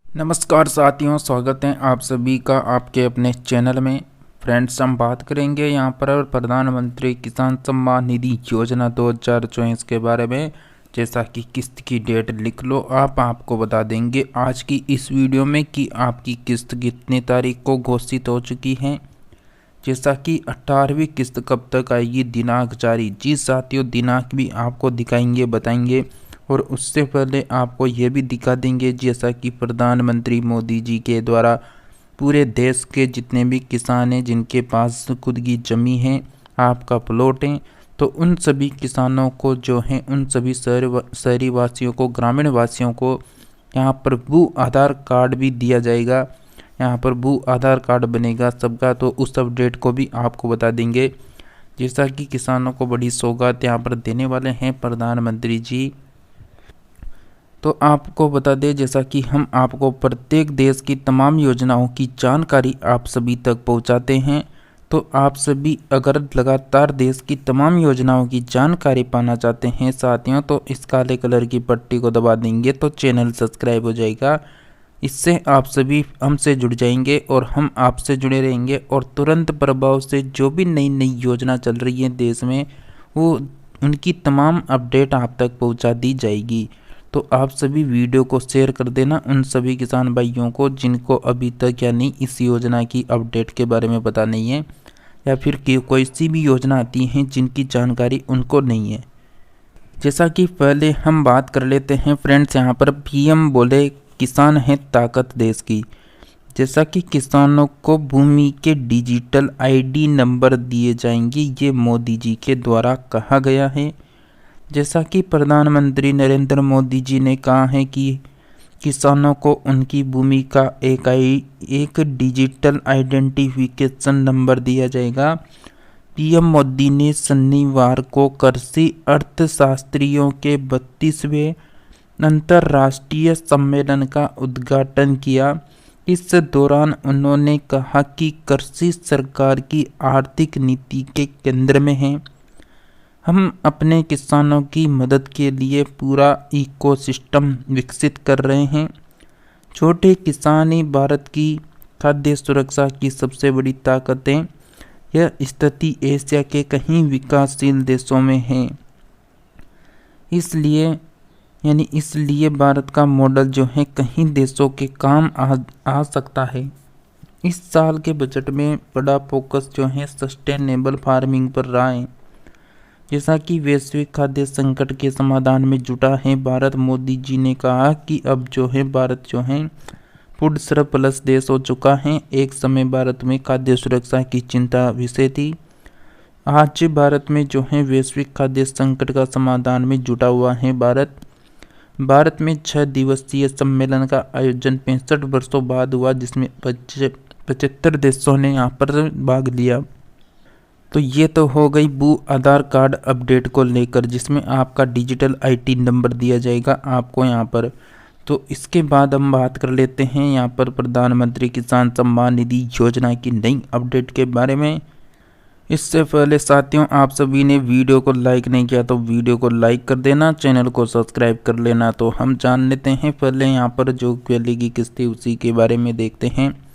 नमस्कार साथियों, स्वागत है आप सभी का आपके अपने चैनल में। फ्रेंड्स, हम बात करेंगे यहाँ पर प्रधानमंत्री किसान सम्मान निधि योजना 2024 के बारे में। जैसा कि किस्त की डेट लिख लो आप, आपको बता देंगे आज की इस वीडियो में कि आपकी किस्त कितनी तारीख को घोषित हो चुकी है। जैसा कि 18वीं किस्त कब तक आएगी, दिनांक जारी। जी साथियों, दिनांक भी आपको दिखाएंगे, बताएंगे। और उससे पहले आपको ये भी दिखा देंगे जैसा कि प्रधानमंत्री मोदी जी के द्वारा पूरे देश के जितने भी किसान हैं जिनके पास खुद की ज़मीन है, आपका प्लॉट है, तो उन सभी किसानों को जो है, उन सभी शहरी वासियों को, ग्रामीण वासियों को यहाँ पर भू आधार कार्ड भी दिया जाएगा। यहाँ पर भू आधार कार्ड बनेगा सबका, तो उस अपडेट को भी आपको बता देंगे। जैसा कि किसानों को बड़ी सौगात यहाँ पर देने वाले हैं प्रधानमंत्री जी। तो आपको बता दें, जैसा कि हम आपको प्रत्येक देश की तमाम योजनाओं की जानकारी आप सभी तक पहुंचाते हैं, तो आप सभी अगर लगातार देश की तमाम योजनाओं की जानकारी पाना चाहते हैं साथियों, तो इस काले कलर की पट्टी को दबा देंगे तो चैनल सब्सक्राइब हो जाएगा। इससे आप सभी हमसे जुड़ जाएंगे और हम आपसे जुड़े रहेंगे, और तुरंत प्रभाव से जो भी नई नई योजना चल रही है देश में, वो उनकी तमाम अपडेट आप तक पहुंचा दी जाएगी। तो आप सभी वीडियो को शेयर कर देना उन सभी किसान भाइयों को जिनको अभी तक यानी इस योजना की अपडेट के बारे में पता नहीं है, या फिर कोई सी भी योजना आती है जिनकी जानकारी उनको नहीं है। जैसा कि पहले हम बात कर लेते हैं फ्रेंड्स, यहाँ पर पीएम बोले किसान है ताकत देश की। जैसा कि किसानों को भूमि के डिजिटल आईडी नंबर दिए जाएंगे, ये मोदी जी के द्वारा कहा गया है। जैसा कि प्रधानमंत्री नरेंद्र मोदी जी ने कहा है कि किसानों को उनकी भूमि का एक डिजिटल आइडेंटिफिकेशन नंबर दिया जाएगा। पीएम मोदी ने शनिवार को कृषि अर्थशास्त्रियों के 32वें अंतर्राष्ट्रीय सम्मेलन का उद्घाटन किया। इस दौरान उन्होंने कहा कि कृषि सरकार की आर्थिक नीति के केंद्र में है। हम अपने किसानों की मदद के लिए पूरा इकोसिस्टम विकसित कर रहे हैं। छोटे किसान ही भारत की खाद्य सुरक्षा की सबसे बड़ी ताकत है। यह स्थिति एशिया के कई विकासशील देशों में है। इसलिए भारत का मॉडल जो है कई देशों के काम आ सकता है। इस साल के बजट में बड़ा फोकस जो है सस्टेनेबल फार्मिंग पर रहा है। जैसा कि वैश्विक खाद्य संकट के समाधान में जुटा है भारत, मोदी जी ने कहा कि अब जो है भारत जो है फूड सरप्लस देश हो चुका है। एक समय भारत में खाद्य सुरक्षा की चिंता विषय थी। आज भारत में जो है वैश्विक खाद्य संकट का समाधान में जुटा हुआ है भारत में 6 दिवसीय सम्मेलन का आयोजन 65 वर्षों बाद हुआ, जिसमें 75 देशों ने यहाँ पर भाग लिया। तो ये तो हो गई भू आधार कार्ड अपडेट को लेकर, जिसमें आपका डिजिटल आईटी नंबर दिया जाएगा आपको यहाँ पर। तो इसके बाद हम बात कर लेते हैं यहाँ पर प्रधानमंत्री किसान सम्मान निधि योजना की नई अपडेट के बारे में। इससे पहले साथियों, आप सभी ने वीडियो को लाइक नहीं किया तो वीडियो को लाइक कर देना, चैनल को सब्सक्राइब कर लेना। तो हम जान लेते हैं पहले यहाँ पर जो पहले की किस्त थी उसी के बारे में देखते हैं।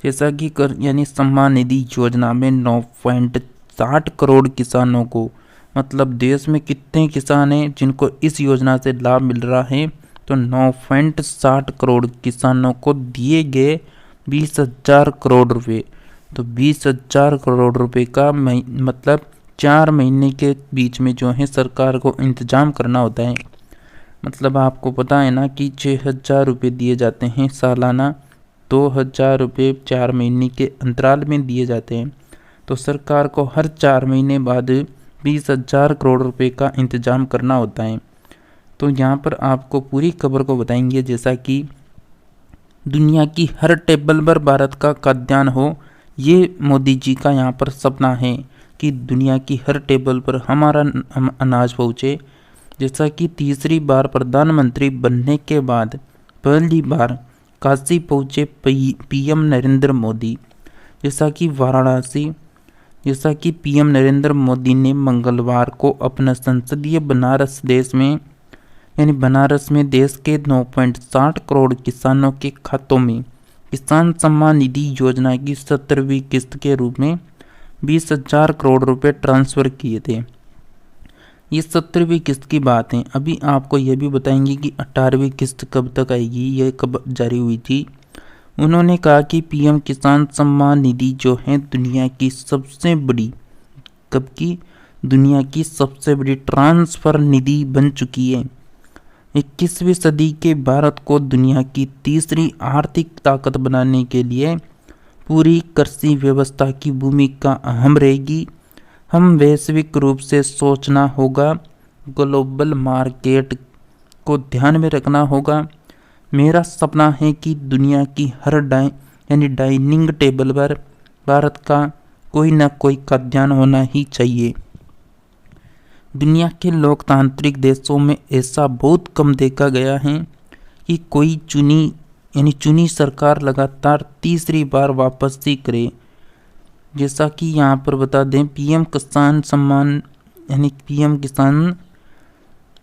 जैसा कि यानी सम्मान निधि योजना में 9.60 करोड़ किसानों को, मतलब देश में कितने किसान हैं जिनको इस योजना से लाभ मिल रहा है, तो 9.60 करोड़ किसानों को दिए गए 20,000 करोड़ रुपये। तो 20,000 करोड़ रुपए का मतलब 4 महीने के बीच में जो है सरकार को इंतजाम करना होता है। मतलब आपको पता है ना कि 6,000 रुपये दिए जाते हैं सालाना, 2,000 रुपये 4 महीने के अंतराल में दिए जाते हैं। तो सरकार को हर 4 महीने बाद 20,000 करोड़ रुपए का इंतजाम करना होता है। तो यहाँ पर आपको पूरी खबर को बताएंगे, जैसा कि दुनिया की हर टेबल पर भारत का खाद्यान्न हो, ये मोदी जी का यहाँ पर सपना है कि दुनिया की हर टेबल पर हमारा अनाज पहुँचे। जैसा कि तीसरी बार प्रधानमंत्री बनने के बाद पहली बार काशी पहुँचे पीएम नरेंद्र मोदी। जैसा कि पीएम नरेंद्र मोदी ने मंगलवार को अपना संसदीय बनारस देश में यानी बनारस में देश के 9.60 करोड़ किसानों के खातों में किसान सम्मान निधि योजना की 17वीं किस्त के रूप में 20,000 करोड़ रुपए ट्रांसफ़र किए थे। ये 17वीं किस्त की बात है। अभी आपको यह भी बताएंगे कि 18वीं किस्त कब तक आएगी, यह कब जारी हुई थी। उन्होंने कहा कि पीएम किसान सम्मान निधि जो है दुनिया की सबसे बड़ी ट्रांसफ़र निधि बन चुकी है। 21वीं सदी के भारत को दुनिया की तीसरी आर्थिक ताकत बनाने के लिए पूरी कृषि व्यवस्था की भूमिका अहम रहेगी। हम वैश्विक रूप से सोचना होगा, ग्लोबल मार्केट को ध्यान में रखना होगा। मेरा सपना है कि दुनिया की हर डाइनिंग टेबल पर भारत का कोई न कोई खाद्यान्न होना ही चाहिए। दुनिया के लोकतांत्रिक देशों में ऐसा बहुत कम देखा गया है कि कोई चुनी सरकार लगातार तीसरी बार वापसी करे। जैसा कि यहाँ पर बता दें, पीएम किसान सम्मान पीएम किसान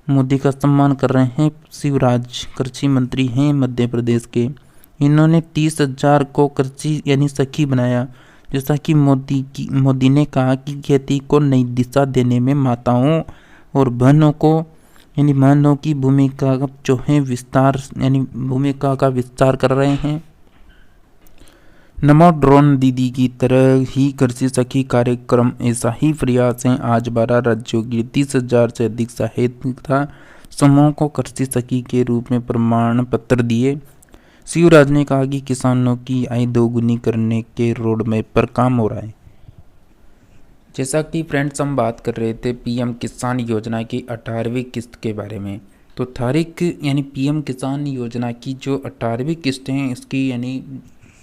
मोदी का सम्मान कर रहे हैं शिवराज, कृषि मंत्री हैं मध्य प्रदेश के। इन्होंने 30,000 को कृषि सखी बनाया। जैसा कि मोदी ने कहा कि खेती को नई दिशा देने में माताओं और बहनों की भूमिका जो है भूमिका का विस्तार कर रहे हैं। नमो ड्रोन दीदी की तरह ही कृषि सखी कार्यक्रम ऐसा ही प्रयास है। आज 12 राज्यों की 30,000 से अधिक सहायता समूहों को कृषि सखी के रूप में प्रमाण पत्र दिए। शिवराज ने कहा कि किसानों की आय दोगुनी करने के रोड मैप पर काम हो रहा है। जैसा कि फ्रेंड्स हम बात कर रहे थे पीएम किसान योजना की 18वीं किस्त के बारे में, तो तारीख पीएम किसान योजना की जो 18वीं किस्त है इसकी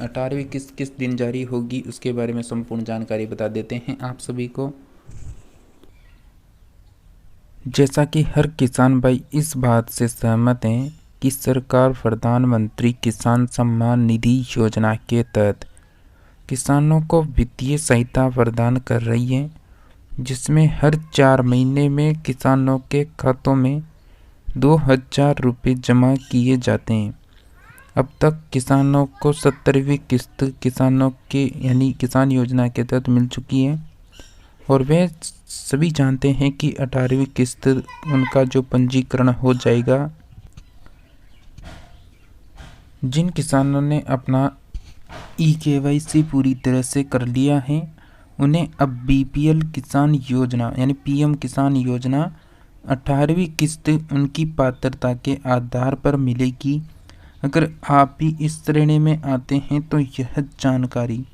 18वीं किस्त किस दिन जारी होगी उसके बारे में संपूर्ण जानकारी बता देते हैं आप सभी को। जैसा कि हर किसान भाई इस बात से सहमत हैं कि सरकार प्रधानमंत्री किसान सम्मान निधि योजना के तहत किसानों को वित्तीय सहायता प्रदान कर रही है, जिसमें हर 4 महीने में किसानों के खातों में 2,000 रुपये जमा किए जाते हैं। अब तक किसानों को 17वीं किस्त किसानों के किसान योजना के तहत मिल चुकी है और वे सभी जानते हैं कि 18वीं किस्त उनका जो पंजीकरण हो जाएगा। जिन किसानों ने अपना KYC पूरी तरह से कर लिया है उन्हें अब BPL किसान योजना पीएम किसान योजना 18वीं किस्त उनकी पात्रता के आधार पर मिलेगी। अगर आप भी इस श्रेणी में आते हैं तो यह जानकारी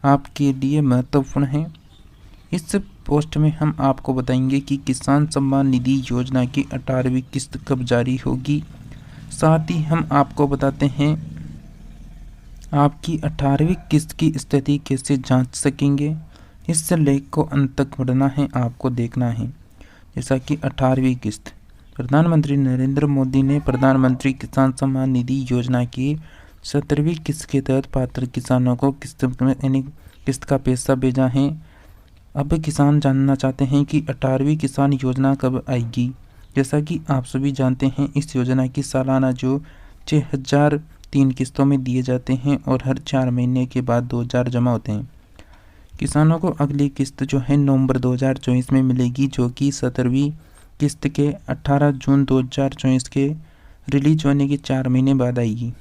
आपके लिए महत्वपूर्ण है। इस पोस्ट में हम आपको बताएंगे कि किसान सम्मान निधि योजना की 18वीं किस्त कब जारी होगी। साथ ही हम आपको बताते हैं आपकी 18वीं किस्त की स्थिति कैसे जांच सकेंगे। इस लेख को अंत तक पढ़ना है, आपको देखना है। जैसा कि 18वीं किस्त, प्रधानमंत्री नरेंद्र मोदी ने प्रधानमंत्री किसान सम्मान निधि योजना की 17वीं किस्त के तहत पात्र किसानों को किस्त का पैसा भेजा है। अब किसान जानना चाहते हैं कि 18वीं किसान योजना कब आएगी। जैसा कि आप सभी जानते हैं इस योजना की सालाना जो 6,003 किस्तों में दिए जाते हैं और हर 4 महीने के बाद 2,000 जमा होते हैं। किसानों को अगली किस्त जो है नवंबर 2024 में मिलेगी, जो कि 17वीं किस्त के 18 जून 2024 के रिलीज होने के 4 महीने बाद आएगी।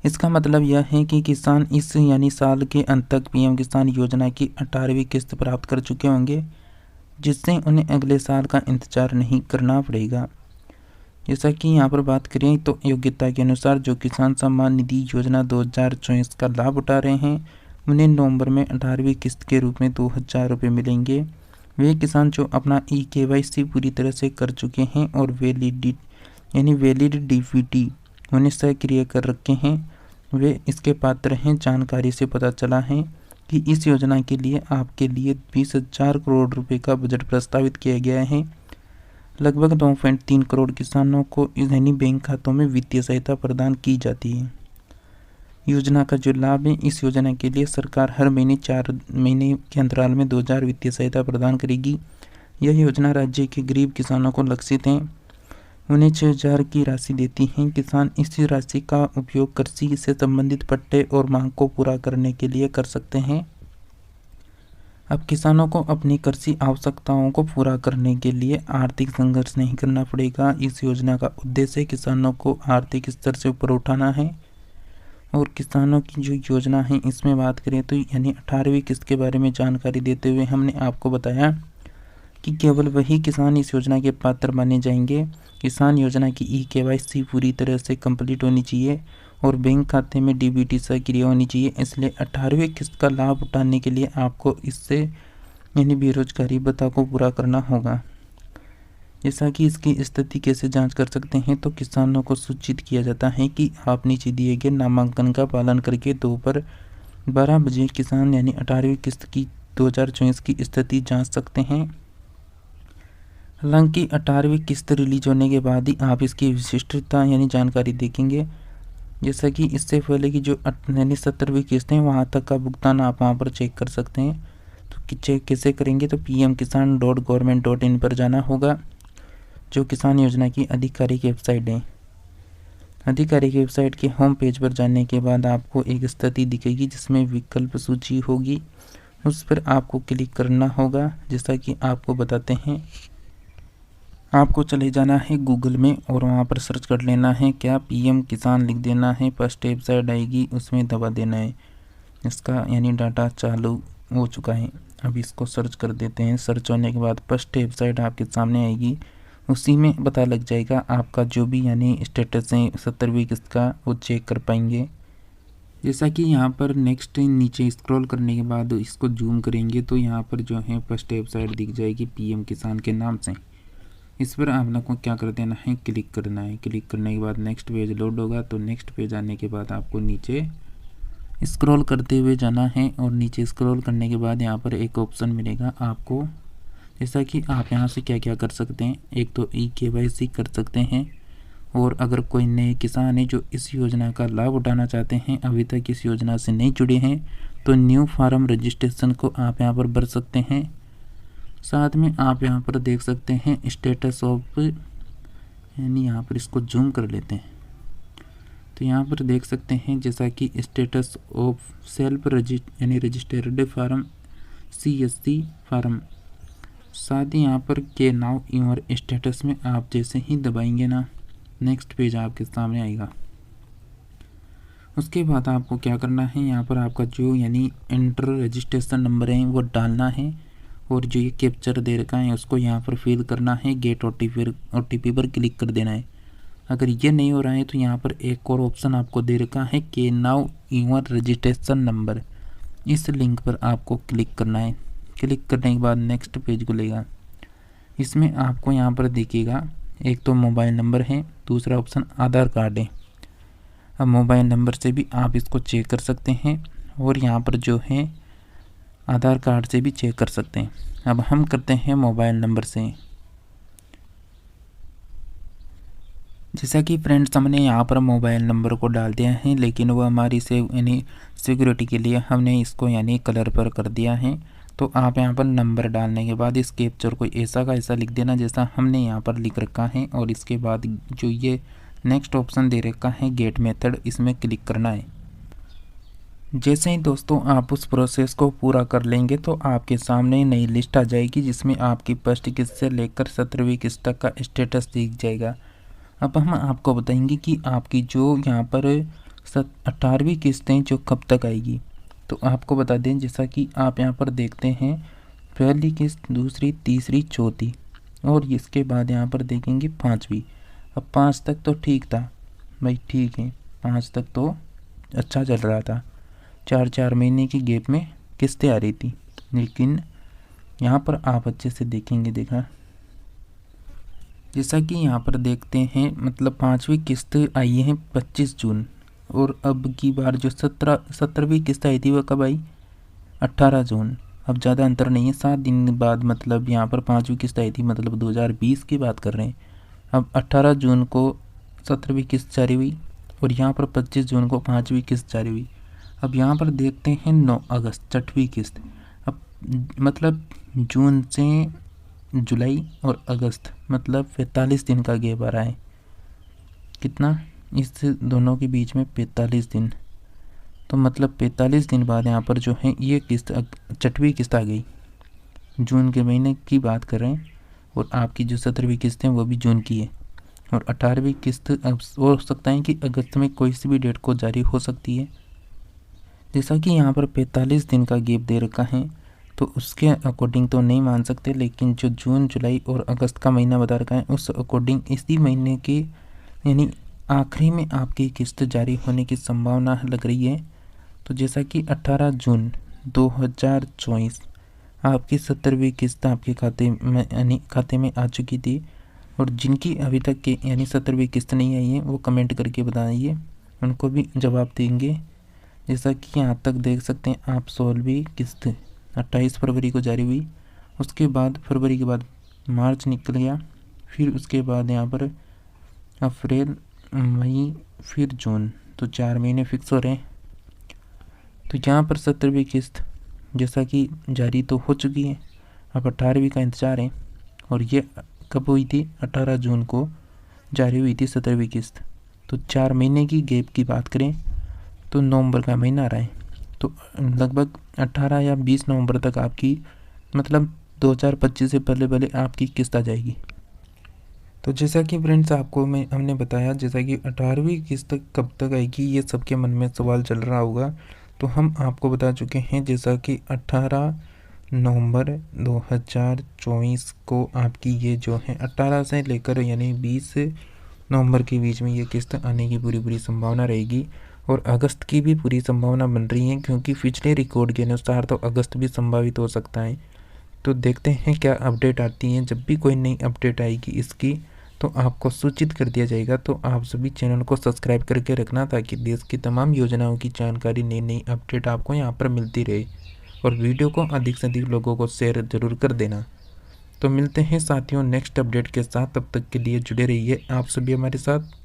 इसका मतलब यह है कि किसान इस साल के अंत तक पीएम किसान योजना की 18वीं किस्त प्राप्त कर चुके होंगे, जिससे उन्हें अगले साल का इंतजार नहीं करना पड़ेगा। जैसा कि यहाँ पर बात करें तो योग्यता के अनुसार जो किसान सम्मान निधि योजना 2024 का लाभ उठा रहे हैं उन्हें नवंबर में 18वीं किस्त के रूप में 2,000 रुपये मिलेंगे। वे किसान जो अपना KYC पूरी तरह से कर चुके हैं और वैलिड DBT उन्हें सक्रिय कर रखे हैं, वे इसके पात्र हैं। जानकारी से पता चला है कि इस योजना के लिए आपके लिए 20,000 करोड़ रुपए का बजट प्रस्तावित किया गया है। लगभग 9.3 करोड़ किसानों को बैंक खातों में वित्तीय सहायता प्रदान की जाती है। योजना का जो लाभ है, इस योजना के लिए सरकार हर महीने 4 महीने के अंतराल में 2,000 वित्तीय सहायता प्रदान करेगी। यह योजना राज्य के गरीब किसानों को लक्षित है। उन्हें 6,000 की राशि देती हैं। किसान इस राशि का उपयोग कृषि से संबंधित पट्टे और मांग को पूरा करने के लिए कर सकते हैं। अब किसानों को अपनी कृषि आवश्यकताओं को पूरा करने के लिए आर्थिक संघर्ष नहीं करना पड़ेगा। इस योजना का उद्देश्य किसानों को आर्थिक स्तर से ऊपर उठाना है। और किसानों की जो योजना है इसमें बात करें तो यानी 18वीं किस्त के बारे में जानकारी देते हुए हमने आपको बताया कि केवल वही किसान इस योजना के पात्र माने जाएंगे। किसान योजना की ई-KYC पूरी तरह से कंप्लीट होनी चाहिए और बैंक खाते में DBT सक्रिय होनी चाहिए। इसलिए 18वीं किस्त का लाभ उठाने के लिए आपको इससे यानी बेरोजगारी भत्ता को पूरा करना होगा। जैसा कि इसकी स्थिति कैसे जांच कर सकते हैं, तो किसानों को सूचित किया जाता है कि आप नीचे दिए गए नामांकन का पालन करके दोपहर 12 बजे किसान यानी 18वीं किस्त की 2024 की स्थिति जांच सकते हैं। हालांकि 18वीं किस्त रिलीज होने के बाद ही आप इसकी विशिष्टता यानी जानकारी देखेंगे। जैसा कि इससे पहले की जो यानी 17वीं किस्त है वहाँ तक का भुगतान आप वहाँ पर चेक कर सकते हैं। तो चेक कैसे करेंगे, तो pmkisan.government.in पर जाना होगा, जो किसान योजना की आधिकारिक वेबसाइट है। आधिकारिक वेबसाइट के होम पेज पर जाने के बाद आपको एक स्थिति दिखेगी जिसमें विकल्प सूची होगी, उस पर आपको क्लिक करना होगा। जैसा कि आपको बताते हैं, आपको चले जाना है गूगल में और वहाँ पर सर्च कर लेना है क्या PM किसान लिख देना है। फर्स्ट वेबसाइट आएगी, उसमें दबा देना है। इसका यानी डाटा चालू हो चुका है। अब इसको सर्च कर देते हैं। सर्च होने के बाद फर्स्ट वेबसाइट आपके सामने आएगी, उसी में पता लग जाएगा आपका जो भी यानी स्टेटस है 17वीं किस्त का, वो चेक कर पाएंगे। जैसा कि यहाँ पर नेक्स्ट नीचे स्क्रॉल करने के बाद इसको जूम करेंगे तो यहाँ पर जो है फर्स्ट वेबसाइट दिख जाएगी PM किसान के नाम से। इस पर आप लोग को क्या कर देना है, क्लिक करना है। क्लिक करने के बाद नेक्स्ट पेज लोड होगा। तो नेक्स्ट पेज आने के बाद आपको नीचे स्क्रॉल करते हुए जाना है और नीचे स्क्रॉल करने के बाद यहाँ पर एक ऑप्शन मिलेगा आपको। जैसा कि आप यहाँ से क्या क्या कर सकते हैं, एक तो ई-KYC कर सकते हैं, और अगर कोई नए किसान है जो इस योजना का लाभ उठाना चाहते हैं, अभी तक इस योजना से नहीं जुड़े हैं, तो न्यू फार्म रजिस्ट्रेशन को आप यहाँ पर भर सकते हैं। साथ में आप यहाँ पर देख सकते हैं स्टेटस ऑफ, यानी यहाँ पर इसको जूम कर लेते हैं तो यहाँ पर देख सकते हैं जैसा कि स्टेटस ऑफ सेल्फ यानी रजिस्टर्ड फार्म CSC फार्म। साथ ही यहाँ पर के नाउ योर स्टेटस में आप जैसे ही दबाएंगे ना, नेक्स्ट पेज आपके सामने आएगा। उसके बाद आपको क्या करना है, यहाँ पर आपका जो यानी इंटर रजिस्ट्रेशन नंबर है वो डालना है, और जो ये कैप्चर दे रखा है उसको यहाँ पर फिल करना है। गेट OTP पर क्लिक कर देना है। अगर ये नहीं हो रहा है तो यहाँ पर एक और ऑप्शन आपको दे रखा है के नाउ योर रजिस्ट्रेशन नंबर, इस लिंक पर आपको क्लिक करना है। क्लिक करने के बाद नेक्स्ट पेज खुलेगा। इसमें आपको यहाँ पर दिखेगा एक तो मोबाइल नंबर है, दूसरा ऑप्शन आधार कार्ड है। अब मोबाइल नंबर से भी आप इसको चेक कर सकते हैं, और यहाँ पर जो है आधार कार्ड से भी चेक कर सकते हैं। अब हम करते हैं मोबाइल नंबर से। जैसा कि फ्रेंड्स हमने यहाँ पर मोबाइल नंबर को डाल दिया है, लेकिन वो हमारी से यानी सिक्योरिटी के लिए हमने इसको यानी कलर पर कर दिया है। तो आप यहाँ पर नंबर डालने के बाद इस कैप्चर को ऐसा का ऐसा लिख देना जैसा हमने यहाँ पर लिख रखा है, और इसके बाद जो ये नेक्स्ट ऑप्शन दे रखा है गेट मेथड, इसमें क्लिक करना है। जैसे ही दोस्तों आप उस प्रोसेस को पूरा कर लेंगे तो आपके सामने नई लिस्ट आ जाएगी, जिसमें आपकी फर्स्ट किस्त से लेकर 17वीं किस्त तक का स्टेटस दिख जाएगा। अब हम आपको बताएंगे कि आपकी जो यहाँ पर 18वीं किस्तें जो कब तक आएगी। तो आपको बता दें, जैसा कि आप यहाँ पर देखते हैं पहली किस्त, दूसरी, तीसरी, चौथी, और इसके बाद यहाँ पर देखेंगे 5वीं। अब 5 तक तो ठीक था भाई, ठीक है, 5 तक तो अच्छा चल रहा था, 4-4 महीने की गैप में किस्तें आ रही थी। लेकिन यहाँ पर आप अच्छे से देखेंगे, देखा जैसा कि यहाँ पर देखते हैं, मतलब 5वीं किस्त आई है 25 जून, और अब की बार जो 17वीं किस्त आई थी वो कब आई, 18 जून। अब ज़्यादा अंतर नहीं है, 7 दिन बाद मतलब यहाँ पर 5वीं किस्त आई थी, मतलब 2020 की बात कर रहे हैं। अब 18 जून को 17वीं किस्त जारी हुई, और यहाँ पर 25 जून को 5वीं किस्त जारी हुई। अब यहाँ पर देखते हैं 9 अगस्त 6वीं किस्त। अब मतलब जून से जुलाई और अगस्त मतलब 45 दिन का गैप आ रहा है। कितना? इस दोनों के बीच में 45 दिन। तो मतलब 45 दिन बाद यहाँ पर जो है ये किस्त छठवीं किस्त आ गई। जून के महीने की बात कर रहे हैं और आपकी जो 17वीं किस्त है वो भी जून की है। और 18वीं किस्त अब हो सकता है कि अगस्त में कोई सी भी डेट को जारी हो सकती है। जैसा कि यहाँ पर 45 दिन का गैप दे रखा है तो उसके अकॉर्डिंग तो नहीं मान सकते, लेकिन जो जून जुलाई और अगस्त का महीना बता रखा है उस अकॉर्डिंग इसी महीने के यानी आखिरी में आपकी किस्त जारी होने की संभावना लग रही है। तो जैसा कि 18 जून 2024 आपकी 17वीं किस्त आपके खाते में आ चुकी थी। और जिनकी अभी तक के यानी 17वीं किस्त नहीं आई है वो कमेंट करके बताइए, उनको भी जवाब देंगे। जैसा कि यहाँ तक देख सकते हैं आप 16वीं किस्त 28 फरवरी को जारी हुई। उसके बाद फरवरी के बाद मार्च निकल गया, फिर उसके बाद यहाँ पर अप्रैल मई फिर जून, तो 4 महीने फिक्स हो रहे हैं। तो यहाँ पर 17वीं किस्त जैसा कि जारी तो हो चुकी है, अब 18वीं का इंतज़ार है। और ये कब हुई थी? 18 जून को जारी हुई थी 17वीं किस्त। तो 4 महीने की गैप की बात करें तो नवंबर का महीना आ रहा है, तो लगभग 18 या 20 नवंबर तक आपकी मतलब 2025 से पहले आपकी किस्त आ जाएगी। तो जैसा कि फ्रेंड्स आपको हमने बताया, जैसा कि 18वीं किस्त कब तक आएगी ये सबके मन में सवाल चल रहा होगा, तो हम आपको बता चुके हैं जैसा कि 18 नवंबर 2024 को आपकी ये जो है 18 से लेकर यानी 20 नवंबर के बीच में ये किस्त आने की पूरी संभावना रहेगी। और अगस्त की भी पूरी संभावना बन रही है, क्योंकि पिछले रिकॉर्ड के अनुसार तो अगस्त भी संभावित हो सकता है। तो देखते हैं क्या अपडेट आती है। जब भी कोई नई अपडेट आएगी इसकी तो आपको सूचित कर दिया जाएगा। तो आप सभी चैनल को सब्सक्राइब करके रखना ताकि देश की तमाम योजनाओं की जानकारी, नई अपडेट आपको यहाँ पर मिलती रहे। और वीडियो को अधिक से अधिक लोगों को शेयर ज़रूर कर देना। तो मिलते हैं साथियों नेक्स्ट अपडेट के साथ, तब तक के लिए जुड़े रहिए आप सभी हमारे साथ।